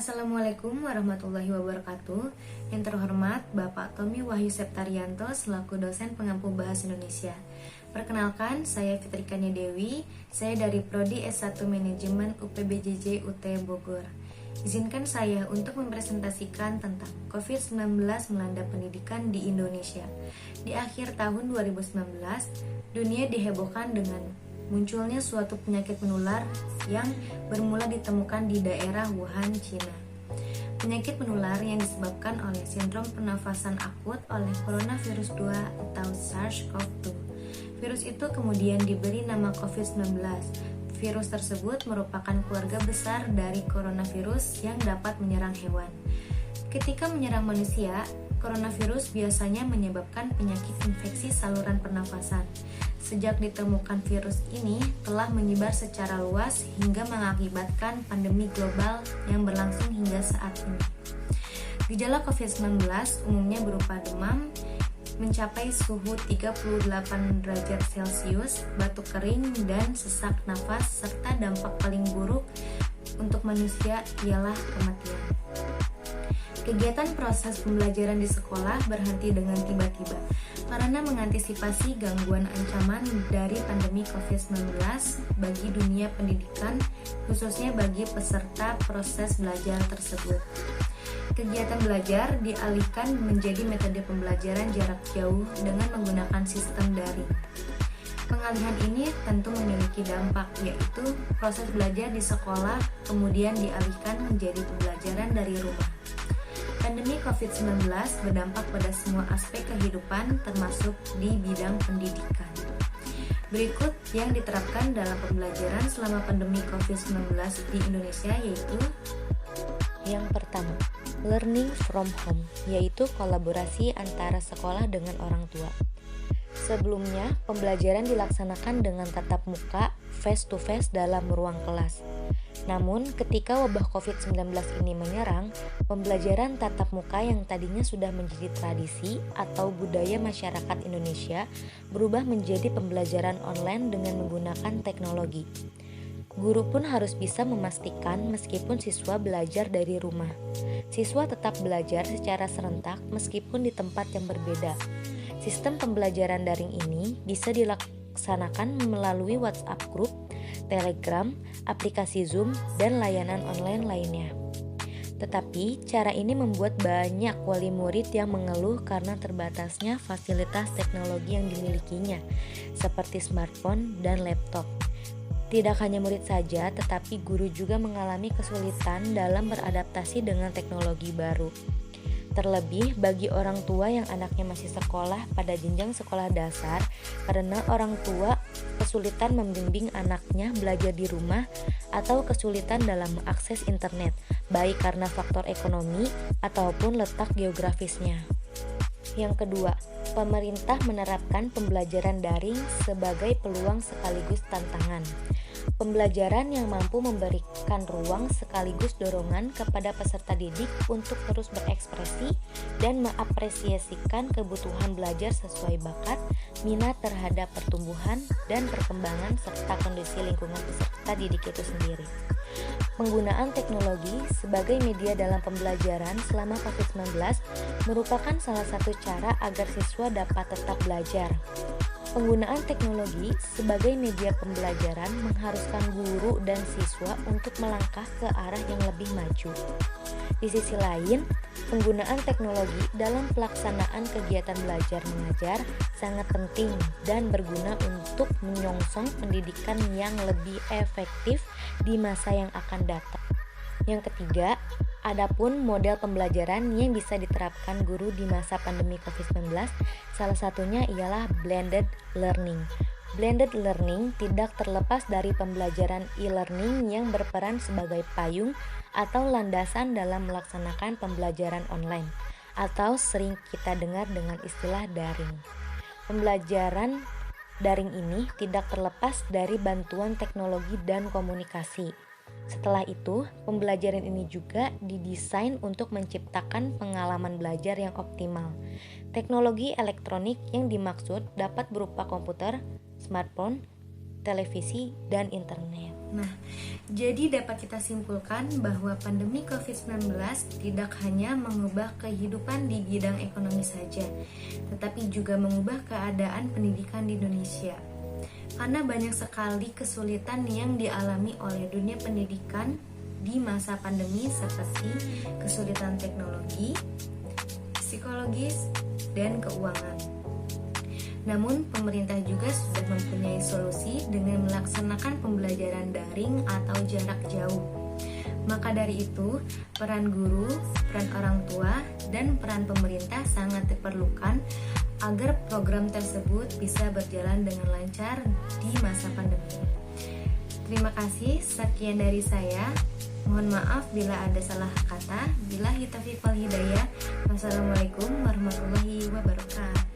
Assalamualaikum warahmatullahi wabarakatuh. Yang terhormat Bapak Tommy Wahyu Septarianto selaku dosen pengampu bahasa Indonesia. Perkenalkan, saya Fitrikanya Dewi. Saya dari Prodi S1 Manajemen UPBJJ UT Bogor. Izinkan saya untuk mempresentasikan tentang COVID-19 melanda pendidikan di Indonesia. Di akhir tahun 2019, dunia dihebohkan dengan munculnya suatu penyakit menular yang bermula ditemukan di daerah Wuhan, Cina. Penyakit menular yang disebabkan oleh sindrom pernafasan akut oleh coronavirus 2 atau SARS-CoV-2. Virus itu kemudian diberi nama COVID-19. Virus tersebut merupakan keluarga besar dari coronavirus yang dapat menyerang hewan. Ketika menyerang manusia, coronavirus biasanya menyebabkan penyakit infeksi saluran pernafasan. Sejak ditemukan virus ini telah menyebar secara luas hingga mengakibatkan pandemi global yang berlangsung hingga saat ini. Gejala COVID-19 umumnya berupa demam, mencapai suhu 38 derajat Celcius, batuk kering, dan sesak nafas, serta dampak paling buruk untuk manusia ialah kematian. Kegiatan proses pembelajaran di sekolah berhenti dengan tiba-tiba karena mengantisipasi gangguan ancaman dari pandemi COVID-19 bagi dunia pendidikan, khususnya bagi peserta proses belajar tersebut. Kegiatan belajar dialihkan menjadi metode pembelajaran jarak jauh dengan menggunakan sistem daring. Pengalihan ini tentu memiliki dampak, yaitu proses belajar di sekolah kemudian dialihkan menjadi pembelajaran dari rumah. Pandemi COVID-19 berdampak pada semua aspek kehidupan termasuk di bidang pendidikan. Berikut yang diterapkan dalam pembelajaran selama pandemi COVID-19 di Indonesia yaitu: yang pertama, learning from home, yaitu kolaborasi antara sekolah dengan orang tua. Sebelumnya, pembelajaran dilaksanakan dengan tatap muka face to face dalam ruang kelas. Namun, ketika wabah COVID-19 ini menyerang, pembelajaran tatap muka yang tadinya sudah menjadi tradisi atau budaya masyarakat Indonesia berubah menjadi pembelajaran online dengan menggunakan teknologi. Guru pun harus bisa memastikan meskipun siswa belajar dari rumah. Siswa tetap belajar secara serentak meskipun di tempat yang berbeda. Sistem pembelajaran daring ini bisa dilaksanakan melalui WhatsApp Group, Telegram, aplikasi Zoom, dan layanan online lainnya. Tetapi, cara ini membuat banyak wali murid yang mengeluh karena terbatasnya fasilitas teknologi yang dimilikinya, seperti smartphone dan laptop. Tidak hanya murid saja, tetapi guru juga mengalami kesulitan dalam beradaptasi dengan teknologi baru. Terlebih bagi orang tua yang anaknya masih sekolah pada jenjang sekolah dasar, karena orang tua kesulitan membimbing anaknya belajar di rumah atau kesulitan dalam mengakses internet, baik karena faktor ekonomi ataupun letak geografisnya. Yang kedua, pemerintah menerapkan pembelajaran daring sebagai peluang sekaligus tantangan. Pembelajaran yang mampu memberikan ruang sekaligus dorongan kepada peserta didik untuk terus berekspresi dan mengapresiasikan kebutuhan belajar sesuai bakat, minat terhadap pertumbuhan dan perkembangan serta kondisi lingkungan peserta didik itu sendiri. Penggunaan teknologi sebagai media dalam pembelajaran selama COVID-19 merupakan salah satu cara agar siswa dapat tetap belajar. Penggunaan teknologi sebagai media pembelajaran mengharuskan guru dan siswa untuk melangkah ke arah yang lebih maju. Di sisi lain, penggunaan teknologi dalam pelaksanaan kegiatan belajar mengajar sangat penting dan berguna untuk menyongsong pendidikan yang lebih efektif di masa yang akan datang. Yang ketiga, adapun model pembelajaran yang bisa diterapkan guru di masa pandemi COVID-19, salah satunya ialah blended learning. Blended learning tidak terlepas dari pembelajaran e-learning yang berperan sebagai payung atau landasan dalam melaksanakan pembelajaran online, atau sering kita dengar dengan istilah daring. Pembelajaran daring ini tidak terlepas dari bantuan teknologi dan komunikasi. Setelah itu, pembelajaran ini juga didesain untuk menciptakan pengalaman belajar yang optimal. Teknologi elektronik yang dimaksud dapat berupa komputer, smartphone, televisi, dan internet. Nah, jadi dapat kita simpulkan bahwa pandemi COVID-19 tidak hanya mengubah kehidupan di bidang ekonomi saja, tetapi juga mengubah keadaan pendidikan di Indonesia. Karena banyak sekali kesulitan yang dialami oleh dunia pendidikan di masa pandemi seperti kesulitan teknologi, psikologis, dan keuangan. Namun, pemerintah juga sudah mempunyai solusi dengan melaksanakan pembelajaran daring atau jarak jauh. Maka dari itu, peran guru, peran orang tua, dan peran pemerintah sangat diperlukan agar program tersebut bisa berjalan dengan lancar di masa pandemi. Terima kasih, sekian dari saya. Mohon maaf bila ada salah kata. Billahi taufiq wal hidayah. Wassalamualaikum warahmatullahi wabarakatuh.